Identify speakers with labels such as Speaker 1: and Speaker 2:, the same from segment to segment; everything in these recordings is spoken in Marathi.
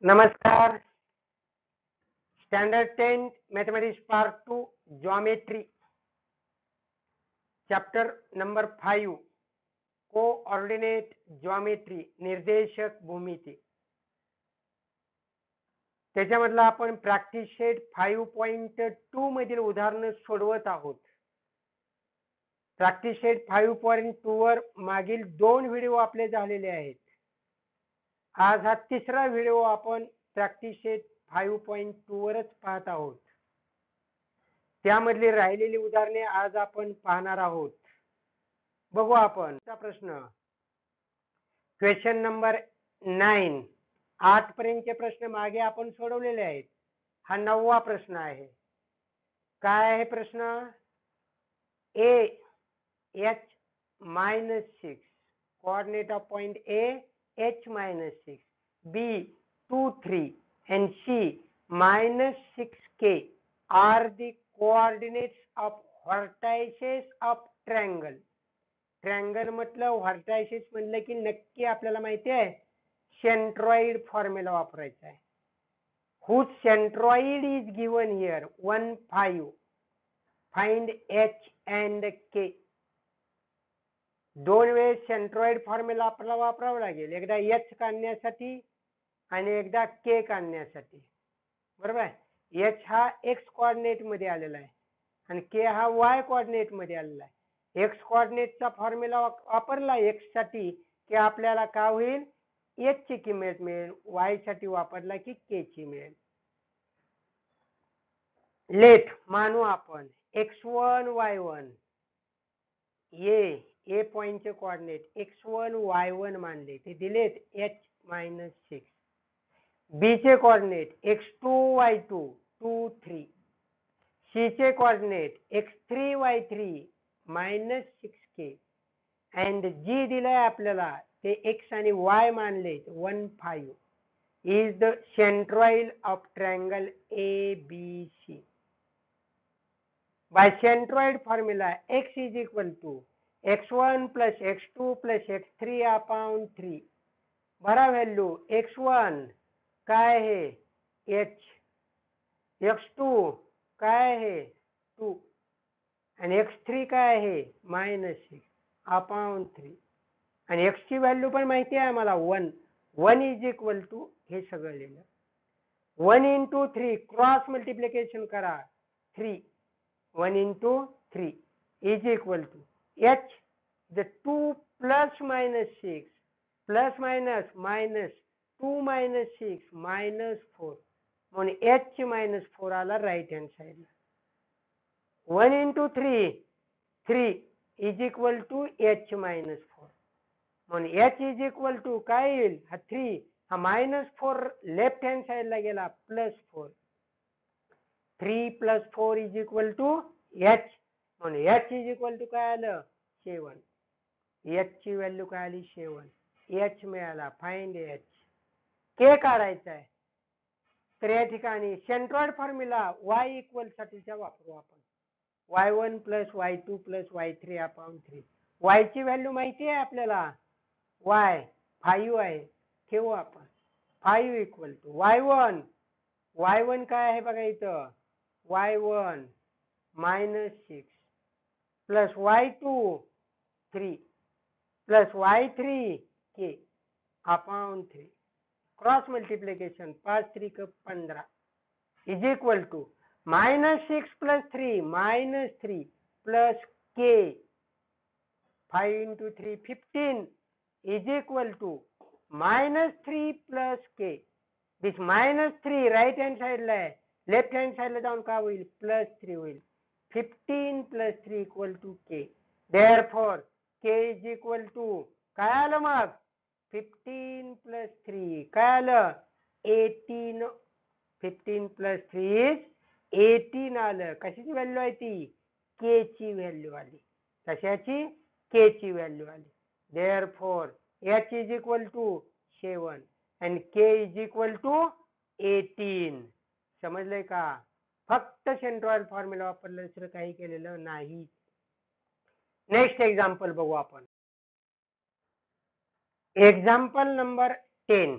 Speaker 1: नमस्कार. Standard 10 mathematics part 2 geometry chapter number 5 coordinate geometry निर्देशक भूमिती. त्याच्यामधला आपण प्रॅक्टिस शेट 5.2 मधील उदाहरण सोडवत आहोत. प्रॅक्टिस शेट 5.2 वर मागील 2 व्हिडिओ आपले झालेले आहेत. आज हा तिसरा व्हिडिओ आपण प्रॅक्टिस शेट 5.2 वरच पाहत आहोत. त्यामधली राहिलेली उदाहरणे आज आपण पाहणार आहोत. बघू आपण प्रश्न. Question number 9. 8 पर्यंतचे प्रश्न मागे आपण सोडवलेले आहेत. हा 9वा प्रश्न आहे. काय आहे प्रश्न? A h minus 6 coordinate of point A h minus 6, B 2 3 and C minus 6k are the coordinates of vertices of triangle. Triangle म्हटलं, व्हर्टायसेस म्हणलं की नक्की आपल्याला माहिती आहे सेंट्रॉइड फॉर्म्युला वापरायचा आहे. whose centroid is given here 1 5. find h and k. दोन वेळेस सेंट्रॉइड फॉर्म्युला आपल्याला वापरावा लागेल. एकदा h काढण्यासाठी आणि एकदा k काढण्यासाठी. बरोबर आहे. h हा x कोऑर्डिनेट मध्ये आलेला आहे आणि k हा y कोऑर्डिनेट मध्ये आलेला आहे. x कोऑर्डिनेटचा फॉर्म्युला वापरला x साठी की आपल्याला काय होईल, h ची किंमत मिळेल. y साठी वापरला की k ची मिळेल. लेट मानू आपण x1 y1 ए पॉइंटचे कोऑर्डिनेट x1 y1 मानले, ते दिलेत h-6. बी चे कोऑर्डिनेट x2 y2 2 3. सी चे coordinate x3 y3 -6k and जी दिलाय आपल्याला ते x आणि y मानले 1 5 is the centroid of triangle ABC. By centroid formula x is equal to x1 plus x2 plus x3 upon 3. भरा व्हॅल्यू. x1 काय आहे h, x2 काय आहे 2 आणि x3 काय आहे -6 upon 3 आणि x ची व्हॅल्यू पण माहिती आहे आम्हाला 1. 1 is equal to हे सगळं लिहिलं. 1 into 3 क्रॉस मल्टिप्लिकेशन करा 3. 1 into 3 is equal to h, the 2 plus minus 6 plus minus minus 2 minus 6 minus 4 म्हणून h minus 4 आला राईट हँड साइडला. 1 into 3 is equal to h minus 4 म्हणून h is equal to काय येईल, हा 3 हा -4 लेफ्ट हँड साइडला गेला +4. 3 plus 4 is equal to h म्हणून h is equal to काय आलं 7. h ची व्हॅल्यू काय आली 7. h मिळाला. Find h. k काढायचा आहे. तर या ठिकाणी सेंट्रॉइड फॉर्म्युला y इक्वल साठीचा वापरू आपण. y1 plus y2 plus y3 upon 3. y ची व्हॅल्यू माहिती आहे आपल्याला y 5 आहे. ठेवू आपण 5 इक्वल टू y1 काय आहे बघा इथं y1 -6 plus y2 3 plus y3 k upon 3. Cross multiplication 5 3 15 is equal to -6 plus 3 -3 plus k 5 into 3 15 is equal to -3 plus k. this -3 right hand साइडला आहे, लेफ्ट हँड साइडला जाऊन काय होईल +3 होईल. 15 plus 3 equal to k. therefore k is equal to काय आलं मग 15 plus 3 काय आलं 18. 15 plus 3 is 18 आलं. कशाची व्हॅल्यू आहे ती k ची व्हॅल्यू आली. कशाची k ची व्हॅल्यू आली. therefore h is equal to 7 and k is equal to 18. समजलंय का? फक्त सेंट्रॉइड फॉर्म्युला वापरलं, दुसरं काही केलेलं नाही. नेक्स्ट एक्झाम्पल बघू आपण. Example number 10.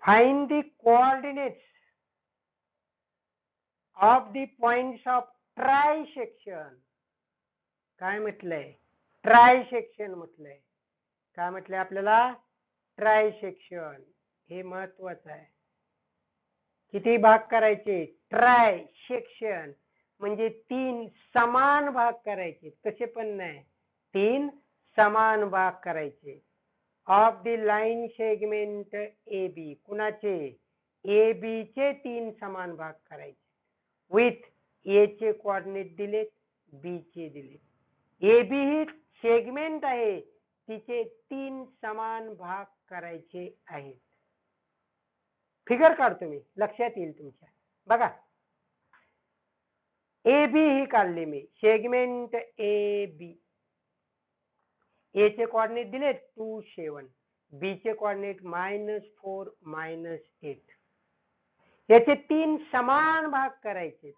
Speaker 1: Find the coordinates of the points of trisection. काय म्हटलंय? ट्रायसेक्शन म्हटलंय. काय म्हटलंय आपल्याला? ट्रायसेक्शन. हे महत्वाचं आहे. किती भाग करायचे? ट्रायसेक्शन म्हणजे 3 समान भाग करायचे. कसे पण नाही, 3 समान भाग करायचे. Of the line segment A B. कुणाचे? ए बी चे 3 समान भाग करायचे. विथ ए चे कोऑर्डिनेट दिलेत, बी चे दिलेत. ए बी ही सेगमेंट आहे, तिचे 3 समान भाग करायचे आहेत. फिगर काढतो मी, लक्षात येईल तुमच्या. बघा, ए बी ही काढली मी, सेगमेंट ए बी. ए चे कोऑर्डिनेट दिले 2 7, बी चे कोऑर्डिनेट -4 -8. याचे 3 समान भाग करायचे.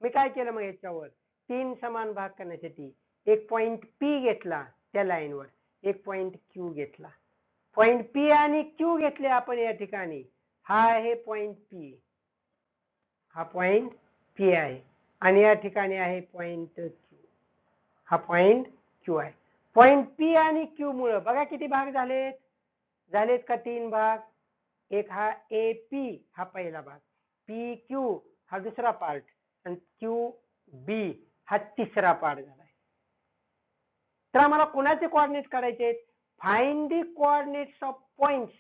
Speaker 1: मी काय केलं मग याच्यावर? 3 समान भाग करण्यासाठी एक पॉइंट पी घेतला त्या लाईनवर, एक पॉइंट क्यू घेतला. पॉइंट पी आणि क्यू घेतले आपण या ठिकाणी. हा आहे पॉइंट पी, हा पॉइंट पी आहे, आणि या ठिकाणी आहे पॉइंट क्यू, हा पॉइंट क्यू आहे. पॉइंट पी आणि क्यू मुळे बघा किती भाग झालेत? झालेत का? 3 भाग. एक हा ए पी हा पहिला भाग, पी क्यू हा दुसरा पार्ट, आणि क्यू बी हा तिसरा पार्ट झालाय. तर आम्हाला कोणाचे कोऑर्डिनेट काढायचे? Find the coordinates of points.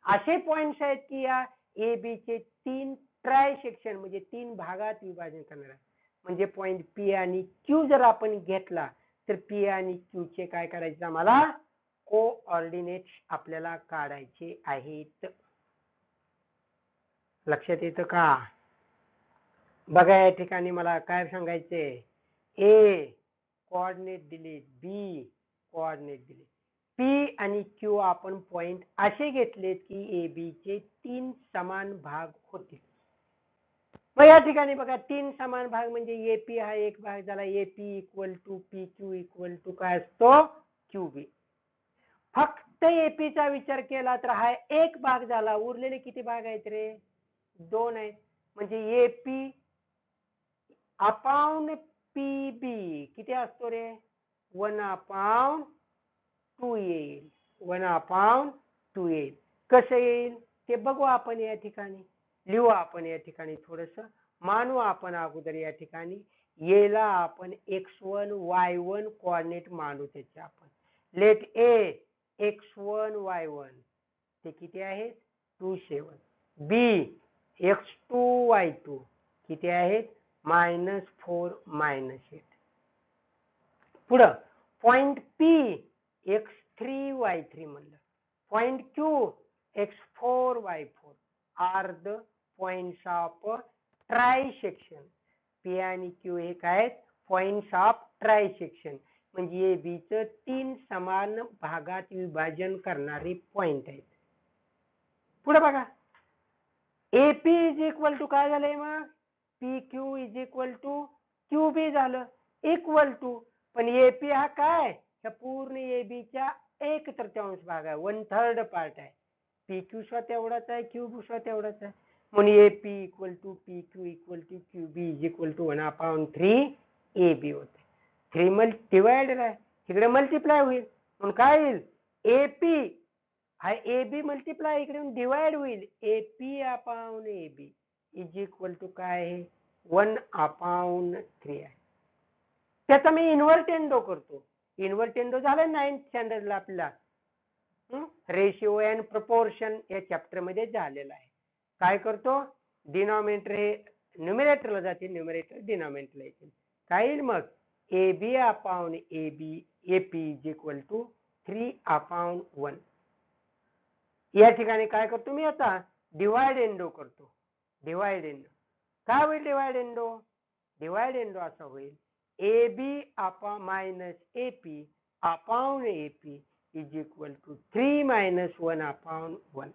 Speaker 1: असे पॉइंट्स आहेत की या ए बी चे 3 ट्रायसेक्शन म्हणजे 3 भागात विभाजन करणार आहे. म्हणजे पॉइंट पी आणि क्यू जर आपण घेतला तर पी आणि क्यू चे काय करायचे? आम्हाला कोऑर्डिनेट्स आपल्याला काढायचे आहेत. लक्षात येतं का? बघा या ठिकाणी मला काय सांगायचे? ए कोऑर्डिनेट दिले, बी कोऑर्डिनेट दिले, पी आणि क्यू आपण पॉइंट असे घेतलेत की ए बी चे 3 समान भाग होतील. मग या ठिकाणी बघा 3 समान भाग म्हणजे एपी हा एक भाग झाला, AP equal to P Q equal to काय असतो? क्यू बी. फक्त एपी चा विचार केला तर हा एक भाग झाला, उरलेले किती भाग आहेत रे? 2 आहेत. म्हणजे एपी अपॉन पी बी किती असतो रे? 1/2 येईल. 1/2 येईल. कसं येईल ते बघू आपण या ठिकाणी. लिहू आपण या ठिकाणी, थोडस मानू आपण अगोदर या ठिकाणी. येला आपण x1 y1 कोऑर्डिनेट मानू त्याचे आपण. लेट ए x1 y1 ते किती आहेत? 2 7. बी x2 y2 किती आहेत? -4 -8. पुढं पॉइंट पी x3 y3 म्हणलं. Point Q x4 y4 are the points of trisection. P आणि क्यू हे काय? पॉइंट्स ऑफ ट्रायसेक्शन म्हणजे ए बी च 3 समान भागात विभाजन करणारे पॉइंट आहेत. पुढे बघा, एपी इज इक्वल टू काय झालंय? मग P Q is equal to Q B झालं, इक्वल टू. पण एपी हा काय? ह्या पूर्ण एबी च्या 1/3 भाग आहे, 1/3 पार्ट आहे. पी क्यू स्वतः एवढाच आहे, क्यू बी स्वतः एवढाच आहे. म्हणून AP equal to P Q equal to Q B is equal to 1/3 A B होते. 3 डिवायडेड आहे, इकडे मल्टिप्लाय होईल. म्हणून काय येईल? एपी हा ए बी मल्टिप्लाय इकडे डिवाइड होईल, AP upon A B is equal to काय आहे? 1/3 आहे. त्याचा मी इन्व्हर्टेंडो करतो. इन्व्हर्टेंडो झालं 9th स्टँडर्डला आपल्याला. रेशिओ अँड प्रपोर्शन या चॅप्टर मध्ये झालेला आहे. काय करतो? डिनॉमिनेटर हे न्यूमरेटरला जाते, न्यूमरेटर डिनॉमिनेटरला येते. काय येईल मग? A B upon A B AP is equal to 3/1. या ठिकाणी काय करतो मी आता? डिवाइड एंडो करतो. डिवाइड एंडो काय होईल? डिवाइड एंडो, डिवाइड एंडो असा होईल A B upon minus AP upon AP is equal to 3 - 1/1.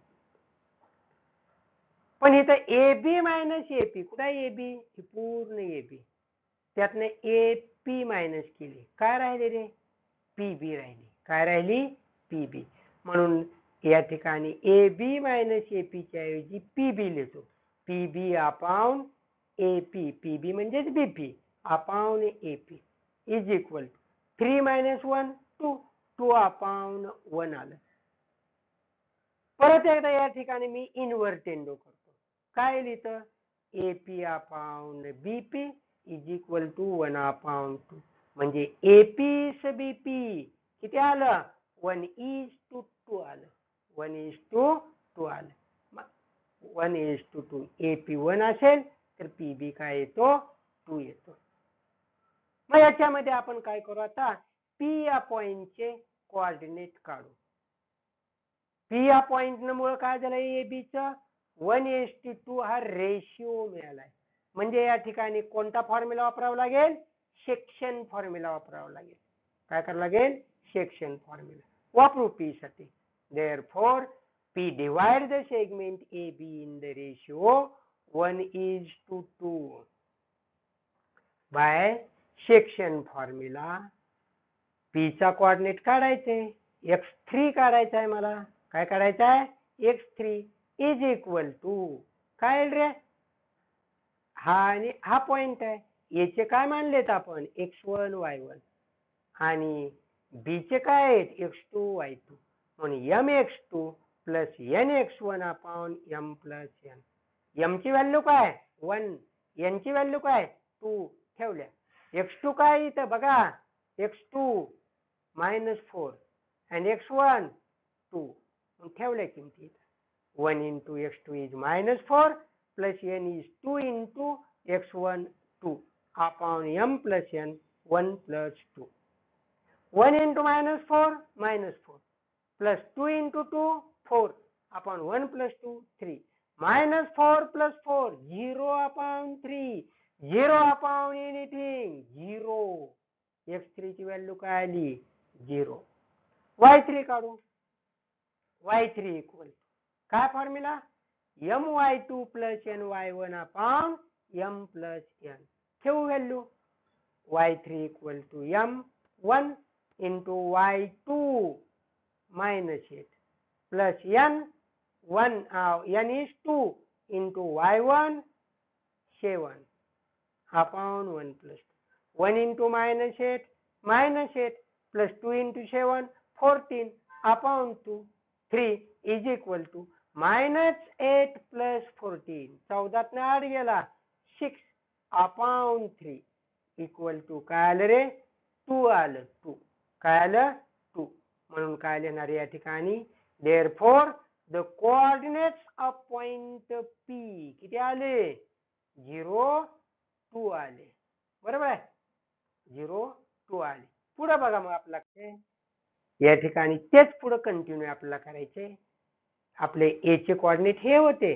Speaker 1: पण इथं ए बी मायनस एपी कुठे आहे? ए बी ही पूर्ण ए बी, त्यातनं ए पी मायनस केली, काय राहिले रे? पी बी राहिली. काय राहिली? पी बी. म्हणून या ठिकाणी A B minus A P च्या ऐवजी पी बी लिहितो. P B upon A P, P B म्हणजेच B P upon A P is equal to 3 minus 1 2, 2 upon 1 आलं. परत एकदा या ठिकाणी मी इन्व्हर्टेंडो करतो. काय लिहितं? A P upon B P is equal to 1 upon 2. म्हणजे ए पी बी पी किती आलं? 1:2 आलं. 1:2 आलं. 1:2. ए पी 1 असेल तर पी बी काय येतो? 2 येतो. मग याच्यामध्ये आपण काय करू आता? पी या पॉइंटचे कोऑर्डिनेट काढू. पी या पॉइंट मुळे काय झालं? ए बी च 1:2 हा रेशिओ मिळालाय. म्हणजे या ठिकाणी कोणता फॉर्म्युला वापरावा लागेल? सेक्शन फॉर्म्युला वापरावा लागेल. काय करावं लागेल? सेक्शन फॉर्म्युला वापरू पी साठी. Therefore, P divide the segment AB in the ratio 1:2 by section formula. P चा कोऑर्डिनेट काढायचे, x3 काढायचा आहे मला. काय काढायचा आहे? x3 इज इक्वल टू काय रे? हा आणि हा पॉइंट आहे. याचे काय मानलेत आपण? x1 y1 आणि b चे काय आहेत? x2 y2. म्हणून mx2 plus nx1 upon m plus n. m ची व्हॅल्यू काय? 1. n ची व्हॅल्यू काय? 2 ठेवल्या. x2 काय इथं बघा? x2 -4 आणि x1 2 ठेवल्या किमती. 1 into x2 is -4 plus n is 2 into x1 2 upon m plus n 1 plus 2. 1 into -4 -4 plus 2 into 2 4 upon 1 plus 2 3. -4 plus 4 0 upon 3. 0 upon anything 0. x3 ची व्हॅल्यू काय आली? 0. y3 काढू. y3 इक्वल काय formula? my2 plus ny1 upon m plus n. ठेवू value. y3 equal to m1 into y2 minus 8 plus n is 2 into y1 7 upon 1 plus 2. 1 into -8 plus 2 into 7 14 upon 2 3 is equal to -8 plus 14. 14 ने 8 गेला 6 upon 3 equal to काय आलं रे? 2 आलं. 2 काय आलं? 2. म्हणून काय लिहिणार या ठिकाणी? Therefore the coordinates of point P किती आले? 0 2 आले. बरोबर आहे? 0 2 आले. पुढे बघा मग आपला या ठिकाणी तेच पुढे कंटिन्यू आपल्याला करायचे. आपले ए चे कोऑर्डिनेट हे होते,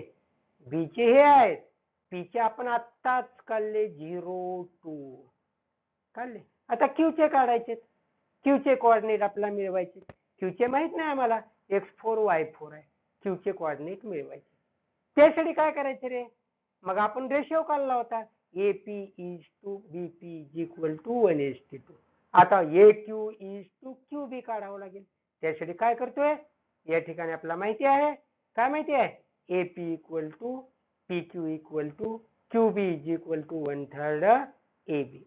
Speaker 1: बी चे हे आहेत, पी चे आपण आत्ताच काढले 0 2 काढले. आता क्यू चे काढायचे. क्यू चे कोऑर्डिनेट आपल्याला मिळवायचे. क्यू चे माहित नाही आम्हाला x4 y4 आहे. क्यू चे कोऑर्डिनेट मिळवायचे. त्यासाठी काय करायचे रे? मग आपण रेशिओ काढला होता. AP is to BP is equal to 1:2. आता AQ is to QB काढावं लागेल. त्यासाठी काय करतोय? या ठिकाणी आपल्याला माहिती आहे. काय माहिती आहे? AP equal to PQ equal to QB is equal to 1/3 AB.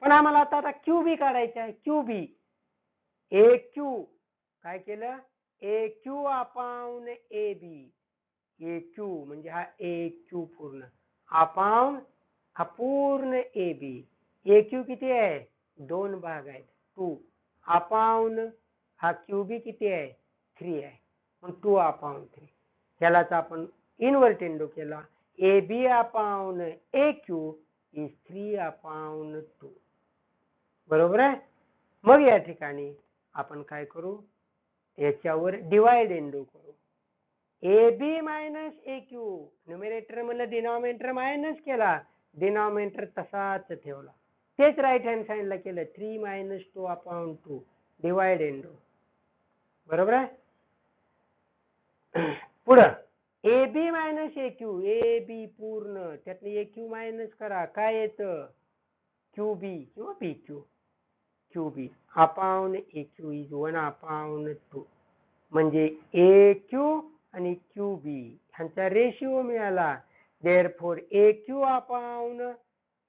Speaker 1: पण आम्हाला आता QB काढायचं आहे. QB AQ काय केलं? AQ upon AB. AQ म्हणजे हा AQ पूर्ण अपॉन हा पूर्ण AB. AQ किती आहे? 2 भाग आहेत 2 अपॉन हा QB किती आहे? 3 आहे. मग 2 अपॉन 3. ह्यालाच आपण इन्व्हर्टेंडो केला. AB upon AQ is 3 upon 2. बरोबर आहे? मग या ठिकाणी आपण काय करू? याच्यावर डिवाइड एंडो करू. AB मायनस AQ न्यूमरेटर मधलं डिनॉमिनेटर मायनस केला, डिनॉमिनेटर तसाच ठेवला. तेच राईट हँड साइडला केलं. 3 - 2 अपॉन 2 डिवाइड एंडो. बरोबर आहे? पुढं AB मायनस AQ. AB पूर्ण त्यातलं AQ मायनस करा. काय येतं? QB किंवा PQ. QB upon AQ is 1 upon 2. म्हणजे ए क्यू आणि क्यू बी ह्यांचा रेशिओ मिळाला. देअरफॉर ए क्यू अपॉन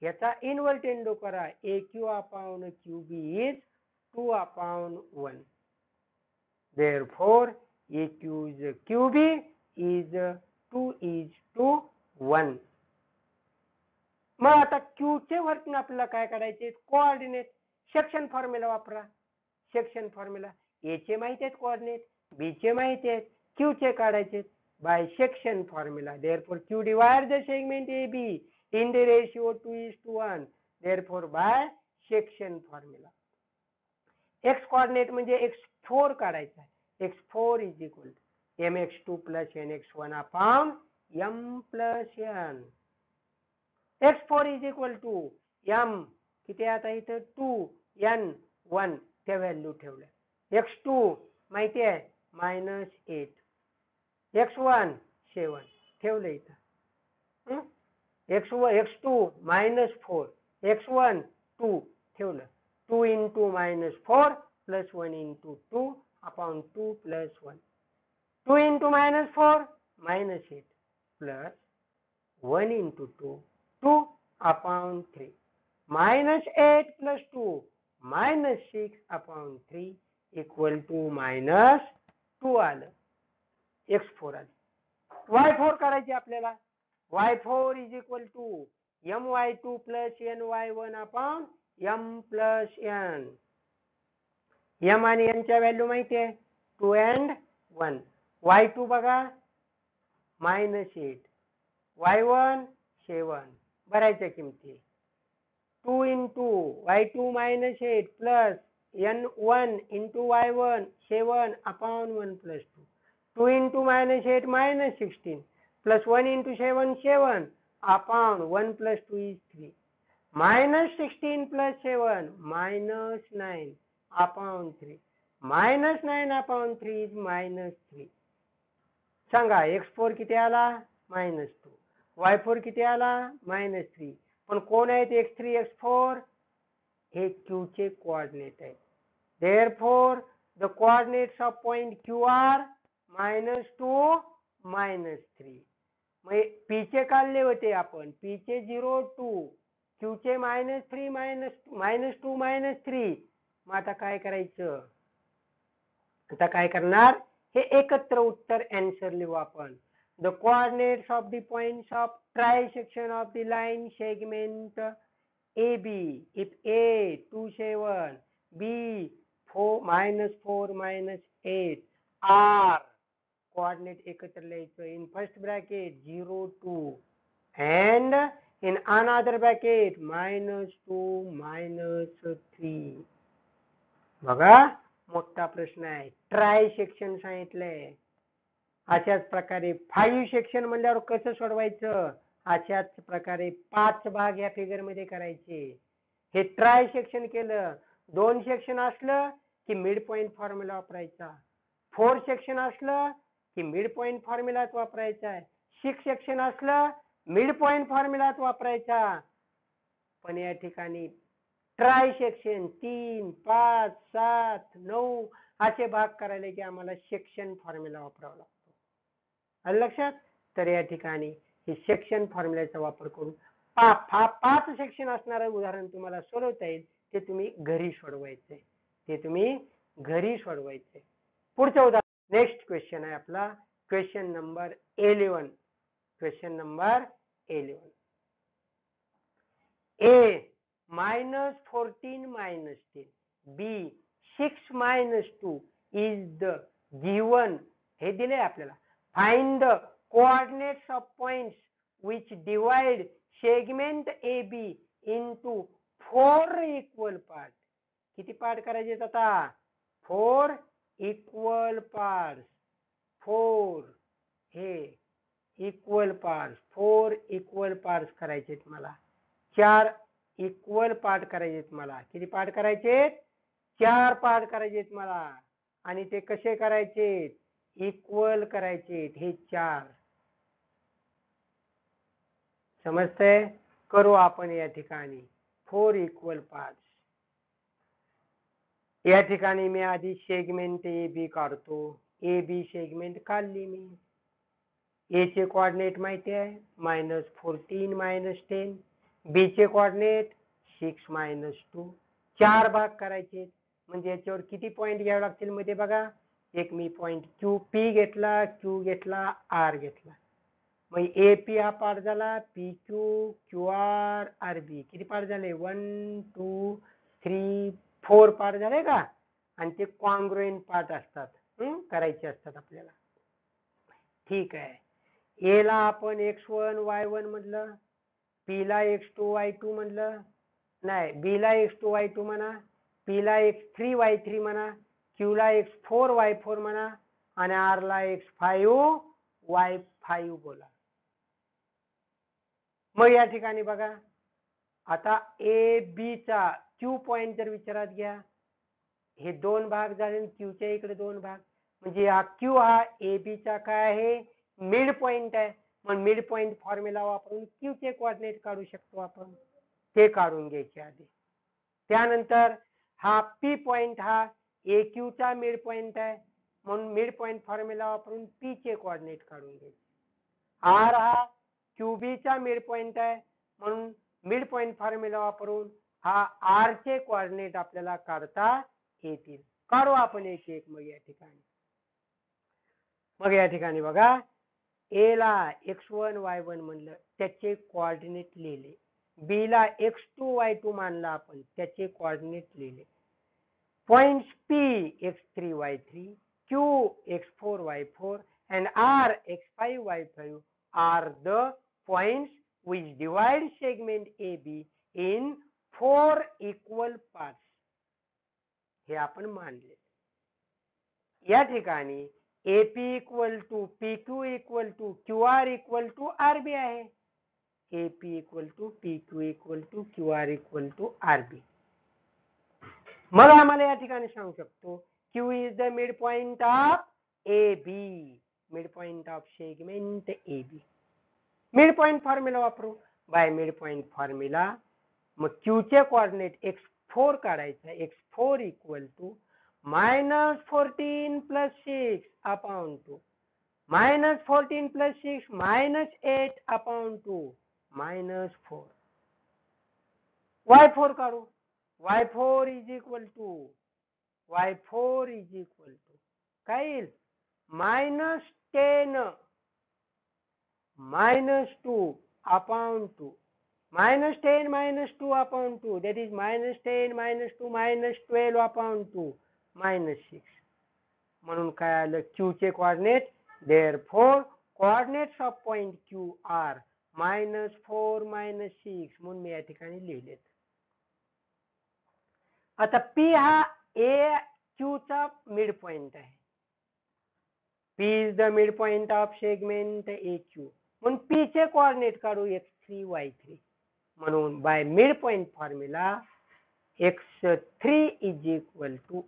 Speaker 1: याचा इन्व्हर्टेंडो करा, A Q upon Q B is 2 upon 1. Therefore, AQ is QB is 2:1. मग आता Q चे वरती आपल्याला काय करायचे, कोऑर्डिनेट. सेक्शन फॉर्म्युला वापरा. सेक्शन फॉर्म्युला ए चे माहिती आहेत कोऑर्डिनेट, बी चे माहिती आहेत, क्यू चे काढायचे by section formula. Therefore, Q divide the segment AB in the ratio 2:1. Therefore, by section formula. X coordinate म्हणजे x4 काढायचा आहे. x4 is equal to mx2 plus nx1 upon m plus n. x4 is equal to m किती आता इथं 2 n 1 त्या व्हॅल्यू ठेवल्या. x2 माहिती आहे -8, x1 7 ठेवलं इथं. x2 -4, x1 2 ठेवलं. 2 into -4 plus 1 into 2 upon 2 plus 1. 2 into -4 -8 plus 1 into 2 2 upon 3. -8 plus 2 -6 upon 3 equal to -2 आलं. x4 आलं. y4 करायची आपल्याला. y4 is equal to my2 plus ny1 upon m plus n. m आणि n च्या व्हॅल्यू माहिती आहे 2 and 1. y2 बघा -8, y1 7 भरायच्या किमती. 2 into y2 -8 plus n1 into y1 7 upon 1 plus 2. 2 into -8 -16 plus 1 into 7 7 upon 1 plus 2 is 3. -16 plus 7 -9 upon 3. -9 upon 3 is -3. सांगा x4 किती आला -2, y4 किती आला -3. पण कोण आहेत x3 x4? हे q चे कोऑर्डिनेट आहेत. Therefore, the coordinates of point q are -2 -3. मग p चे काढले होते आपण, p चे 0 2, q चे -3 -2 -3. मग आता काय करायचं, आता काय करणार, हे एकत्र उत्तर आन्सर लिहू आपण. The coordinates of the points of trisection of the line segment AB if A 2 7 B 4 -8 R coordinate एकत्र लिहायचं. In first bracket 0 2 and in another bracket -2 -3. बघा मोठा प्रश्न आहे. ट्राय सेक्शन सांगितलंय. अशाच प्रकारे 5 सेक्शन म्हणल्यावर कसं सोडवायचं, अशाच प्रकारे 5 भाग या फिगर मध्ये करायचे. हे ट्राय सेक्शन केलं. 2 सेक्शन असलं की मिड पॉइंट फॉर्म्युला वापरायचा. 4 सेक्शन असलं की मिड पॉइंट फॉर्म्युलाच वापरायचा आहे. 6 सेक्शन असलं मिड पॉइंट फॉर्म्युलाच वापरायचा. पण या ठिकाणी ट्राय सेक्शन 3 5 7 9 असे भाग करायला की आम्हाला सेक्शन फॉर्म्युला वापरावा लागतो. आलं लक्षात. तर या ठिकाणी हे सेक्शन फॉर्म्युल्याचा वापर करून 5 सेक्शन असणारं उदाहरण तुम्हाला सोडवता येईल. ते तुम्ही घरी सोडवायचंय, पुढचं उदाहरण नेक्स्ट क्वेश्चन आहे आपला question number 11. Question number 11. A -14 -10 B 6 -2 is the given. हे दिले आपल्याला. Find the coordinates of points which divide segment AB into 4 equal parts. किती पार्ट करायचे आता 4 equal parts. 4 हे इक्वल पार्ट्स, 4 इक्वल पार्ट्स करायचे मला. 4 इक्वल पार्ट करायचे मला. किती पार्ट करायचे 4 पार्ट करायचे मला. आणि ते कसे करायचे इक्वल करायचे. हे 4 समजतंय. करू आपण या ठिकाणी 4 इक्वल पार्ट्स. या ठिकाणी मी आधी सेगमेंट AB काढतो. ए बी सेगमेंट काढली मी. ए चे कोऑर्डिनेट माहिती आहे -14 -10, बी चे कोऑर्डिनेट 6 -2. 4 भाग करायचे म्हणजे याच्यावर किती पॉइंट घ्यावे लागतील मध्ये बघा. एक मी पॉइंट क्यू पी घेतला, क्यू घेतला, आर घेतला. मग ए पी हा पार्ट झाला, P Q, Q R, R B. किती पार्ट झाले? 1 2 3 4 पार्ट झाले का? आणि ते कॉन्ग्रुएंट पार्ट असतात, करायचे असतात आपल्याला. ठीक आहे. ए ला आपण x1 y1 म्हटलं, पी ला x2 y2 म्हटलं, नाही बी ला x2 y2 म्हणा, पी ला x3 y3 म्हणा, क्यू ला x4 y4 म्हणा आणि आर ला x5 y5 बोला. मग या ठिकाणी बघा, आता ए बी चा क्यू पॉइंट जर विचारात घ्या, हे 2 भाग झाले, क्यूच्या इकडे 2 भाग, म्हणजे हा क्यू हा ए बी चा काय आहे? मिड पॉइंट आहे. मग मिड पॉइंट फॉर्म्युला वापरून क्यू चे कोऑर्डिनेट काढू शकतो आपण, ते काढून घ्यायचे आधी. त्यानंतर हा पी पॉइंट हा ए क्यू चा मिड पॉइंट आहे, म्हणून मिड पॉइंट फॉर्म्युला वापरून पी चे कोऑर्डिनेट काढून घ्यायचे. आर हा क्यू बी चा मिड पॉइंट आहे, म्हणून मिड पॉइंट फॉर्म्युला वापरून हा आर चे कोऑर्डिनेट आपल्याला काढता येतील. काढू आपण एक एक मग या ठिकाणी. मग या ठिकाणी बघा, ए ला x1 y1 म्हणलं, त्याचे कोऑर्डिनेट लिहिले. बी ला x2 y2 मानला आपण, त्याचे कोऑर्डिनेट लिहिले. Points P x3 y3, q x4 y4 and r x5 y5 are the points which divide segment AB in 4 equal parts. हे आपण मानले. या ठिकाणी AP equal to PQ equal to QR equal to RB आहे. AP equal to PQ equal to QR equal to RB. मग आम्हाला या ठिकाणी सांगू शकतो Q is the mid point of AB, mid point of segment AB. Mid point formula वापरू. बाय मिड पॉइंट फॉर्म्युला मग Q चे कोऑर्डिनेट x4 काढायचा. x4 equal to -14 plus 6 upon 2, -14 plus 6 -8 upon 2, -4. y4 काढू. y4 is equal to काय येईल? -10 -2 upon 2, -10 -2 upon 2, that is -10 -2 -12 upon 2, -6. म्हणून काय आलं? Q चे coordinate. Therefore coordinates of point Q are -4 -6 म्हणून मी या ठिकाणी लिहिलेत. आता P हा A Q चा मिड पॉइंट आहे. P is the midpoint of segment AQ. म्हणून P चे कोऑर्डिनेट काढू x3 y3. म्हणून by mid point formula x3 is equal to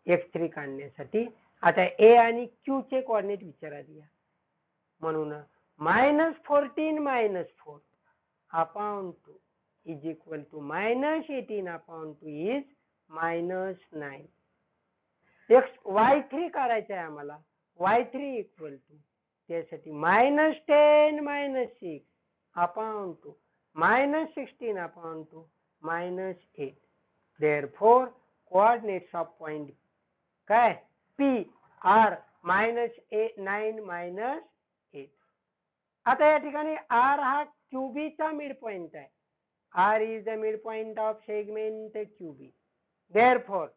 Speaker 1: x3 काढण्यासाठी आता A आणि Q चे कोऑर्डिनेट विचारात घ्या. म्हणून -14 -4 upon 2 is equal to -18 upon 2 is -9. y3 काढायचं आहे आम्हाला. y3 इक्वल टू त्यासाठी -10 -6 upon 2, -16 upon 2, -8. Therefore coordinates of point काय P are -9 -8. आता या ठिकाणी R हा QB चा मिड पॉइंट आहे. R is the midpoint of segment QB. Therefore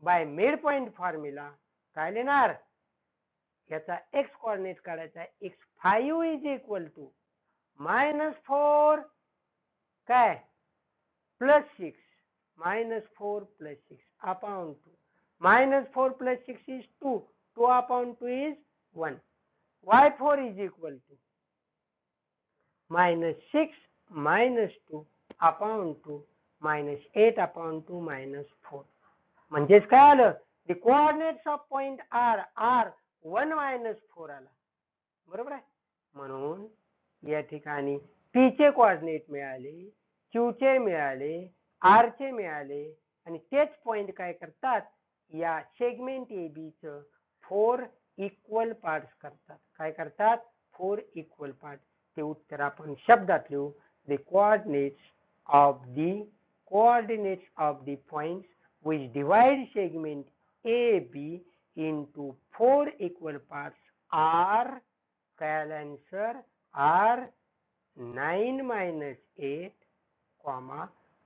Speaker 1: by midpoint formula काय लिहिणार? याचा x कोऑर्डिनेट काढायचा आहे. x5 is equal to -4 काय plus 6, -4 plus 6 upon 2, -4 plus 6 is 2, 2 upon 2 is 1. y4 is equal to -6 -2 upon 2, -8 upon 2, -4. म्हणजेच काय आलं? The coordinates of point R are 1 -4 आला. बरोबर आहे. म्हणून या ठिकाणी P चे कोऑर्डिनेट मिळाले, Q चे मिळाले, R चे मिळाले आणि तेच पॉइंट काय करतात? या सेगमेंट AB च 4 इक्वल पार्ट्स करतात. काय करतात? 4 इक्वल पार्ट. ते उत्तर आपण शब्दात लिहू. The coordinates of the points which divide segment AB into 4 equal parts are, answer, are 9 minus 8,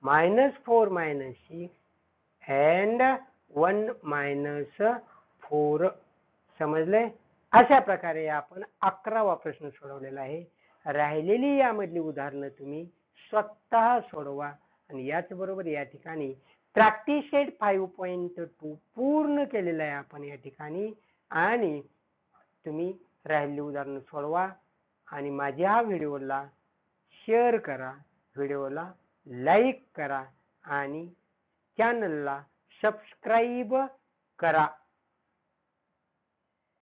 Speaker 1: minus 4 minus 6 and 1 minus 4. समजले? अशा प्रकारे आपण 11वा प्रश्न सोडवलेला आहे. राहिलेली यामधली उदाहरणं तुम्ही स्वतः सोडवा. आणि याच बरोबर या ठिकाणी प्रॅक्टिस सेट 5.2 पूर्ण केलेला आहे आपण या ठिकाणी. आणि तुम्ही राहिलेली उदाहरणं सोडवा आणि माझ्या व्हिडिओला शेअर करा, व्हिडिओला लाईक करा आणि चॅनलला सबस्क्राईब करा.